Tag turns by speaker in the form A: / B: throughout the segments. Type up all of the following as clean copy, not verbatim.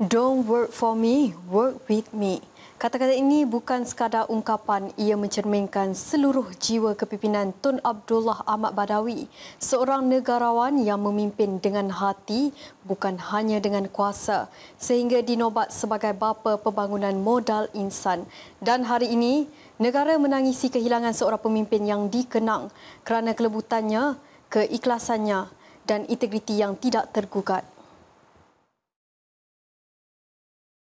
A: Don't work for me, work with me. Kata-kata ini bukan sekadar ungkapan, ia mencerminkan seluruh jiwa kepimpinan Tun Abdullah Ahmad Badawi, seorang negarawan yang memimpin dengan hati bukan hanya dengan kuasa, sehingga dinobat sebagai bapa pembangunan modal insan. Dan hari ini, negara menangisi kehilangan seorang pemimpin yang dikenang kerana kelebutannya, keikhlasannya dan integriti yang tidak tergugat.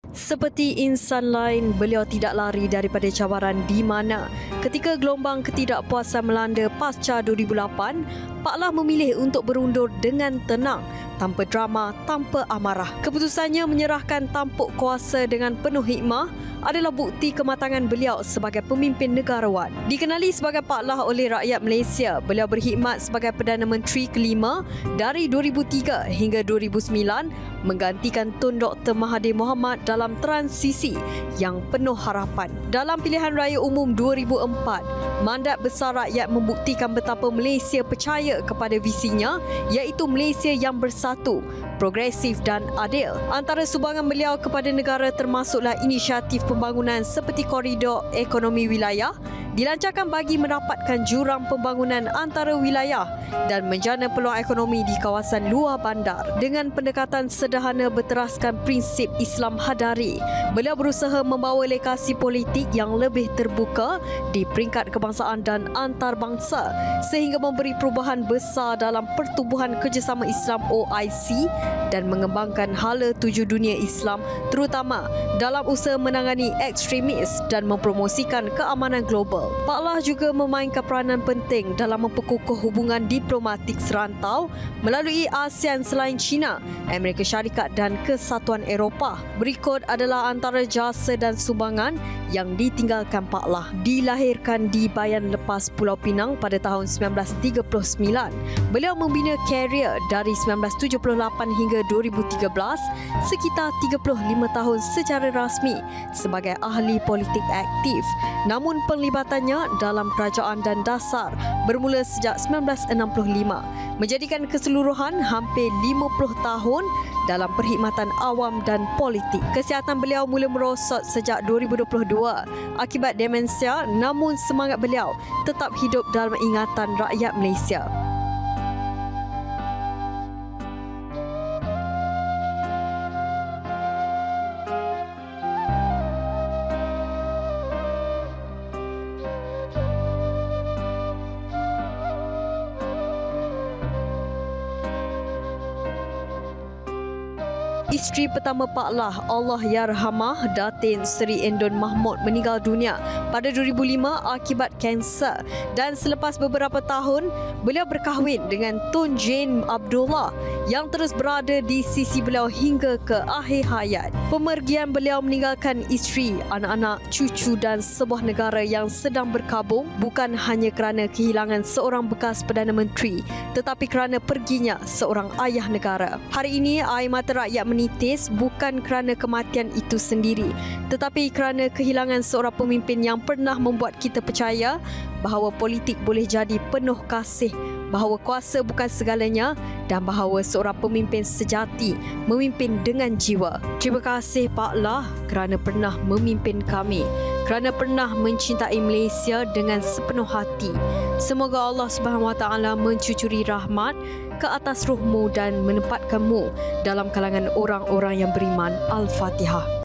A: Seperti insan lain, beliau tidak lari daripada cabaran di mana ketika gelombang ketidakpuasan melanda pasca 2008, Pak Lah memilih untuk berundur dengan tenang, tanpa drama, tanpa amarah. Keputusannya menyerahkan tampuk kuasa dengan penuh hikmah adalah bukti kematangan beliau sebagai pemimpin negarawan. Dikenali sebagai Pak Lah oleh rakyat Malaysia, beliau berkhidmat sebagai Perdana Menteri kelima dari 2003 hingga 2009, menggantikan Tun Dr. Mahathir Mohamad dalam transisi yang penuh harapan. Dalam pilihan raya umum 2004, mandat besar rakyat membuktikan betapa Malaysia percaya kepada visinya, iaitu Malaysia yang bersatu, progresif dan adil. Antara sumbangan beliau kepada negara termasuklah inisiatif pembangunan seperti koridor ekonomi wilayah, dilancarkan bagi mendapatkan jurang pembangunan antara wilayah dan menjana peluang ekonomi di kawasan luar bandar. Dengan pendekatan sederhana berteraskan prinsip Islam Hadari, beliau berusaha membawa legasi politik yang lebih terbuka di peringkat kebangsaan dan antarabangsa sehingga memberi perubahan besar dalam pertubuhan kerjasama Islam OIC dan mengembangkan hala tuju dunia Islam, terutama dalam usaha menangani ekstremis dan mempromosikan keamanan global. Pak Lah juga memainkan peranan penting dalam memperkukuh hubungan diplomatik serantau melalui ASEAN selain China, Amerika Syarikat dan Kesatuan Eropah. Berikut adalah antara jasa dan sumbangan yang ditinggalkan Pak Lah. Dilahirkan di Bayan Lepas Pulau Pinang pada tahun 1939, beliau membina karier dari 1978 hingga 2013, sekitar 35 tahun secara rasmi sebagai ahli politik aktif. Namun penlibatannya dalam kerajaan dan dasar bermula sejak 1965, menjadikan keseluruhan hampir 50 tahun dalam perkhidmatan awam dan politik. Kesihatan beliau mula merosot sejak 2022 akibat demensia, namun semangat beliau tetap hidup dalam ingatan rakyat Malaysia. Isteri pertama Pak Lah, Allahyarhamah, Datin Seri Endon Mahmud, meninggal dunia pada 2005 akibat kanser, dan selepas beberapa tahun beliau berkahwin dengan Tun Jane Abdullah yang terus berada di sisi beliau hingga ke akhir hayat. Pemergian beliau meninggalkan isteri, anak-anak, cucu dan sebuah negara yang sedang berkabung bukan hanya kerana kehilangan seorang bekas Perdana Menteri, tetapi kerana perginya seorang ayah negara. Hari ini air mata rakyat menitis bukan kerana kematian itu sendiri, tetapi kerana kehilangan seorang pemimpin yang pernah membuat kita percaya bahawa politik boleh jadi penuh kasih, bahawa kuasa bukan segalanya dan bahawa seorang pemimpin sejati memimpin dengan jiwa. Terima kasih Pak Lah kerana pernah memimpin kami, kerana pernah mencintai Malaysia dengan sepenuh hati. Semoga Allah SWT mencucuri rahmat ke atas ruhmu dan menempatkanmu dalam kalangan orang-orang yang beriman. Al-Fatihah.